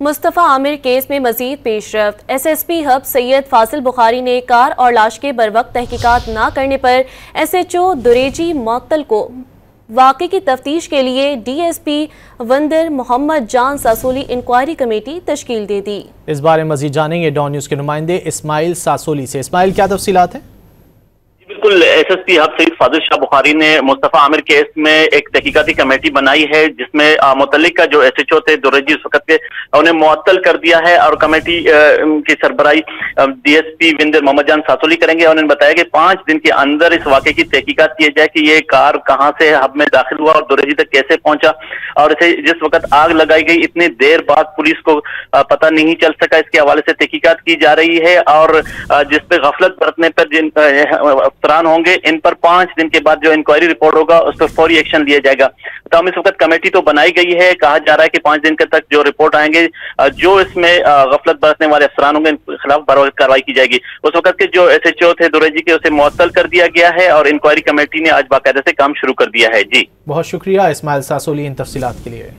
Mustafa Aamir case में मजीद पेशरफ्त। SSP hub Syed Faasil Bukhari ने car और लाश के बरवक्त तहकीकात न करने पर SHO दुरेजी मुअत्तल को वाक़े की तफ्तीश के लिए DSP वंदर मोहम्मद जान सासोली इंक्वायरी कमेटी तश्कील दे दी। इस बारे में मजीद जानेंगे डॉन न्यूज़ के नुमाइंदे इस्माइल सासोली से। इस्माइल, क्या तफसीलात हैं? बिल्कुल, SSP हब सईद फाजिल शाह बुखारी ने मुस्तफ़ा आमिर केस में एक तहकीकाती कमेटी बनाई है, जिसमें मुतल्लिका जो SHO थे दुरेजी उस वक्त के, उन्हें मुअत्तल कर दिया है और कमेटी की सरबराही DSP वंदर मोहम्मद जान सासोली करेंगे। उन्होंने बताया कि 5 दिन के अंदर इस वाक़े की तहकीकात की जाए कि ये कार कहां से हब में दाखिल हुआ और दुरेजी तक कैसे पहुंचा, और इसे जिस वक्त आग लगाई गई इतनी देर बाद पुलिस को पता नहीं चल सका। इसके हवाले से तहकीकात की जा रही है और जिसपे गफलत बरतने पर जिन अफसरान होंगे, इन पर 5 दिन के बाद जो इंक्वायरी रिपोर्ट होगा उस पर फौरी एक्शन लिया जाएगा। तो हम इस वक्त कमेटी तो बनाई गई है, कहा जा रहा है कि 5 दिन के तक जो रिपोर्ट आएंगे, जो इसमें गफलत बरतने वाले अफसरान होंगे, इनके खिलाफ बरवक्त कार्रवाई की जाएगी। उस वक्त के जो SHO थे दुरेजी के, उसे मुअत्तल कर दिया गया है और इंक्वायरी कमेटी ने आज बाकायदा से काम शुरू कर दिया है। जी, बहुत शुक्रिया इस्माइल सासोली इन तफसीलात के लिए।